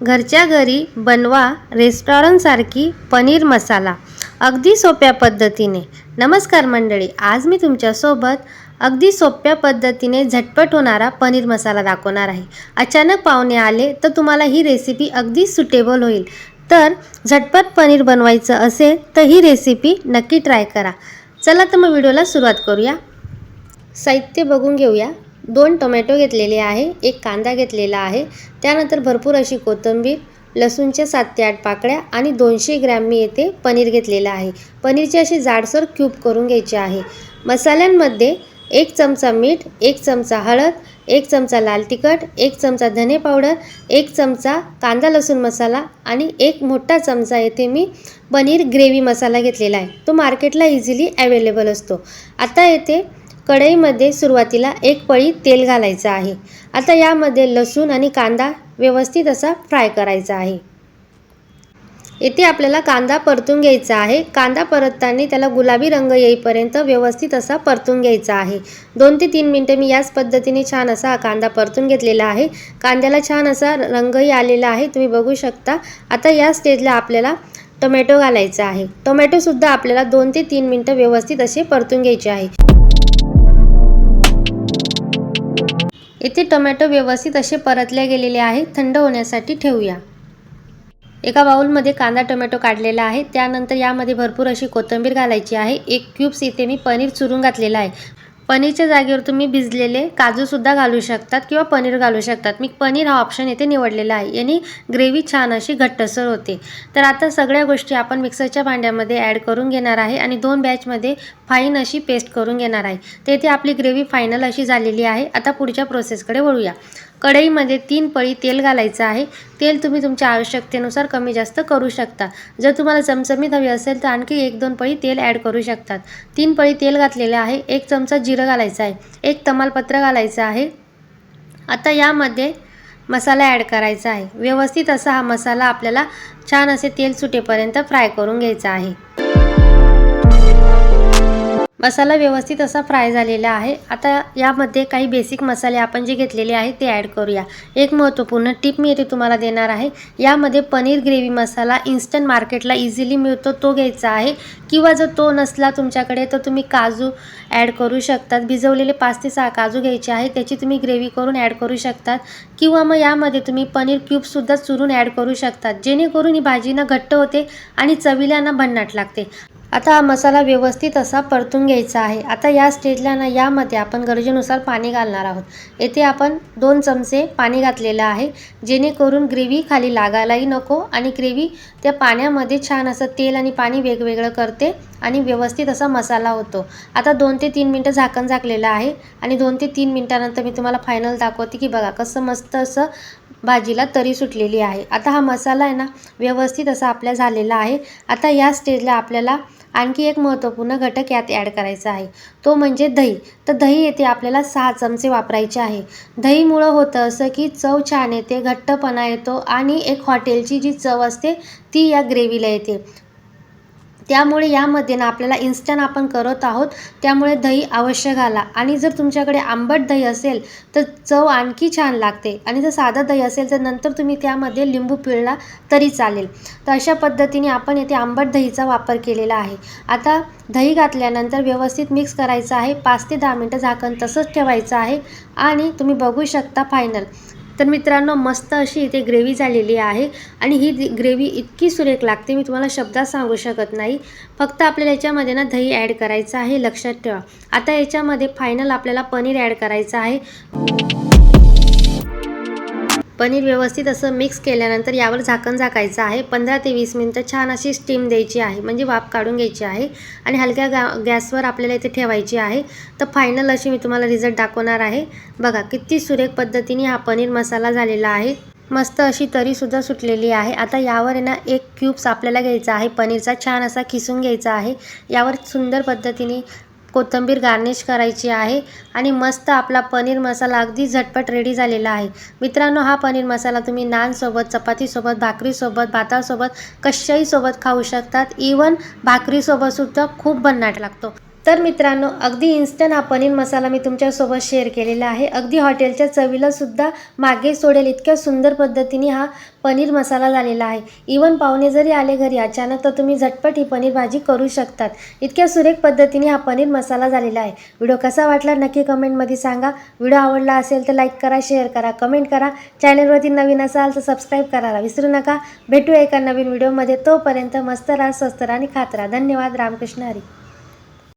घरच्या घरी बनवा रेस्टॉरंटसारखी पनीर मसाला अगदी सोप्या पद्धतीने। नमस्कार मंडळी, आज मी तुमच्यासोबत अगदी सोप्या पद्धतीने झटपट होणारा पनीर मसाला दाखवणार आहे। अचानक पाहुणे आले तर तुम्हाला ही रेसिपी अगदी सुटेबल होईल। तर झटपट पनीर बनवायचं असेल तर ही रेसिपी नक्की ट्राय करा। चला तर मग व्हिडिओला सुरुवात करूया। साहित्य बघून घेऊया। 2 टोमॅटो घेतलेले आहे, 1 कांदा घेतलेला आहे, त्यानंतर भरपूर अशी कोथिंबीर, लसूणच्या 7 ते 8 पाकळ्या आणि 200 ग्रॅम मी येथे पनीर घेतलेला आहे। पनीरचे असे जाडसर क्यूब करून घ्यायचे आहे। मसाल्यांमध्ये 1 चमचा मीठ, 1 चमचा हळद, 1 चमचा लाल तिखट, 1 चमचा धने पावडर, 1 चमचा कांदा लसूण मसाला आणि 1 मोठा चमचा येथे मी पनीर ग्रेव्ही मसाला घेतलेला आहे। तो मार्केटला इझिली अवेलेबल असतो। आता येथे कढईमध्ये सुरुवातीला 1 पळी तेल घालायचं आहे। आता यामध्ये लसूण आणि कांदा व्यवस्थित असा फ्राय करायचा आहे। येथे आपल्याला कांदा परतून घ्यायचा आहे। कांदा परतताना त्याला गुलाबी रंग येईपर्यंत व्यवस्थित असा परतून घ्यायचा आहे। 2 ते 3 मिनिटे मी याच पद्धतीने छान असा कांदा परतून घेतलेला आहे। कांद्याला छान असा रंगही आलेला आहे, तुम्ही बघू शकता। आता या स्टेजला आपल्याला टोमॅटो घालायचा आहे। टोमॅटो सुद्धा आपल्याला 2 ते 3 मिनिटे व्यवस्थित असे परतून घ्यायचे आहे। इथे टोमॅटो व्यवस्थित असे परतले गेलेले आहे। थंड होण्यासाठी ठेवूया। एका बाउलमध्ये कांदा टोमॅटो काढलेला आहे। त्यानंतर यामध्ये भरपूर अशी कोथिंबीर घालायची आहे। 1 क्यूब्स इथे मी पनीर चुरून घातलेला आहे। पनीरच्या जागेवर तुम्ही भिजलेले काजू सुद्धा घालू शकतात किंवा पनीर घालू शकतात। मी पनीर हा ऑप्शन इथे निवडलेला आहे। याने ग्रेव्ही छान अशी घट्टसर होते। तर आता सगळ्या गोष्टी आपण मिक्सरच्या भांड्यामध्ये ॲड करून घेणार आहे आणि 2 बॅचमध्ये फाईन अशी पेस्ट करून घेणार आहे। तर इथे आपली ग्रेव्ही फायनल अशी झालेली आहे। आता पुढच्या प्रोसेसकडे वळूया। कढईमध्ये 3 पळी तेल घालायचं आहे। तेल तुम्ही तुमच्या आवश्यकतेनुसार कमी जास्त करू शकता। जर तुम्हाला चमचमीत हवी असेल तर आणखी 1-2 पळी तेल ॲड करू शकतात। 3 पळी तेल घातलेले आहे। 1 चमचा जिरं घालायचं आहे, 1 तमालपत्र घालायचं आहे। आता यामध्ये मसाला ॲड करायचा आहे। व्यवस्थित असा हा मसाला आपल्याला छान असे तेल सुटेपर्यंत फ्राय करून घ्यायचा आहे। मसाला व्यवस्थित असा फ्राय झालेला आहे। आता यामध्ये काही बेसिक मसाले आपण जे घेतलेले आहेत ते ॲड करूया। एक महत्त्वपूर्ण टिप मी इथे तुम्हाला देणार आहे। यामध्ये पनीर ग्रेव्ही मसाला इन्स्टंट मार्केटला इझिली मिळतो, तो घ्यायचा आहे। किंवा जर तो नसला तुमच्याकडे तर तुम्ही काजू ॲड करू शकतात। भिजवलेले 5 ते 6 काजू घ्यायचे आहे, त्याची तुम्ही ग्रेव्ही करून ॲड करू शकतात। किंवा मग यामध्ये तुम्ही पनीर क्यूबसुद्धा चुरून ॲड करू शकतात, जेणेकरून ही भाजी ना घट्ट होते आणि चवीला ना भन्नाट लागते। आता हा मसाला व्यवस्थित असा परतून घ्यायचा आहे। आता या स्टेजला ना यामध्ये आपण गरजेनुसार पाणी घालणार आहोत। येथे आपण 2 चमचे पाणी घातलेलं आहे, जेणेकरून ग्रेव्ही खाली लागायलाही नको आणि ग्रेव्ही त्या पाण्यामध्ये छान असं तेल आणि पाणी वेगवेगळं करते आणि व्यवस्थित असा मसाला होतो। आता 2 ते 3 मिनिटं झाकण झाकलेलं आहे आणि 2 ते 3 मिनिटानंतर मी तुम्हाला फायनल दाखवते की बघा कसं मस्त असं भाजीला तरी सुटलेली आहे। आता हा मसाला आहे ना व्यवस्थित असा आपल्या झालेला आहे। आता या स्टेजला आपल्याला आणखी एक महत्त्वपूर्ण घटक यात ॲड करायचा आहे, तो म्हणजे दही। तर दही येथे आपल्याला 6 चमचे वापरायचे आहे। दहीमुळं होतं असं की चव छान येते, घट्टपणा येतो आणि एक हॉटेलची जी चव असते ती या ग्रेव्हीला येते। त्यामुळे यामध्ये ना आपल्याला इन्स्टंट आपण करत आहोत, त्यामुळे दही अवश्य घाला। आणि जर तुमच्याकडे आंबट दही असेल तर चव आणखी छान लागते आणि जर साधं दही असेल तर नंतर तुम्ही त्यामध्ये लिंबू पिळला तरी चालेल। तर अशा पद्धतीने आपण येथे आंबट दहीचा वापर केलेला आहे। आता दही घातल्यानंतर व्यवस्थित मिक्स करायचं आहे। 5 ते 10 मिनिटं झाकण तसंच ठेवायचं आहे आणि तुम्ही बघू शकता फायनल। तर मित्रांनो, मस्त अशी इथे ग्रेव्ही झालेली आहे आणि ही ग्रेव्ही इतकी सुरेख लागते, मी तुम्हाला शब्दात सांगू शकत नाही। फक्त आपल्याला याच्यामध्ये ना दही ॲड करायचं आहे, लक्षात ठेवा। आता याच्यामध्ये फायनल आपल्याला पनीर ॲड करायचं आहे। पनीर व्यवस्थित असं मिक्स केल्यानंतर यावर झाकण झाकायचं आहे। 15 ते 20 मिनिटं छान अशी स्टीम द्यायची आहे, म्हणजे वाफ काढून घ्यायची आहे आणि हलक्या गॅसवर आपल्याला इथे ठेवायची आहे। तर फायनल अशी मी तुम्हाला रिझल्ट दाखवणार आहे। बघा किती सुरेख पद्धतीने हा पनीर मसाला झालेला आहे। मस्त अशी तरीसुद्धा सुटलेली आहे। आता यावर ना 1 क्यूब्स आपल्याला घ्यायचा आहे पनीरचा, छान असा किसून घ्यायचा आहे। यावर सुंदर पद्धतीने कोथिंबीर गार्निश करायची आहे आणि मस्त आपला पनीर मसाला अगदी झटपट रेडी झालेला आहे। मित्रांनो, हा पनीर मसाला तुम्ही नानसोबत, चपातीसोबत, भाकरीसोबत, भातासोबत कशाही सोबत खाऊ शकतात। इवन भाकरीसोबत सुद्धा खूप भन्नाट लागतो। तर मित्रांनो, अगदी इन्स्टंट हा पनीर मसाला मी तुमच्यासोबत शेअर केलेला आहे. अगदी हॉटेलच्या चवीला सुद्धा मागे सोडेल इतक्या सुंदर पद्धतीने हा पनीर मसाला झालेला आहे. इवन पाहुणे जरी आले घरी अचानक तर तुम्ही झटपट ही पनीर भाजी करू शकतात. इतक्या सुरेख पद्धतीने हा पनीर मसाला झालेला आहे. व्हिडिओ कसा वाटला नक्की कमेंटमध्ये सांगा. व्हिडिओ आवडला असेल तर लाईक करा, शेअर करा, कमेंट करा. चॅनलवरती नवीन असाल तर सबस्क्राईब करायला विसरू नका. भेटूया एका नवीन व्हिडिओमध्ये. तोपर्यंत मस्त राहा, स्वस्त राहा आणि खात राहा. धन्यवाद. रामकृष्ण हरी.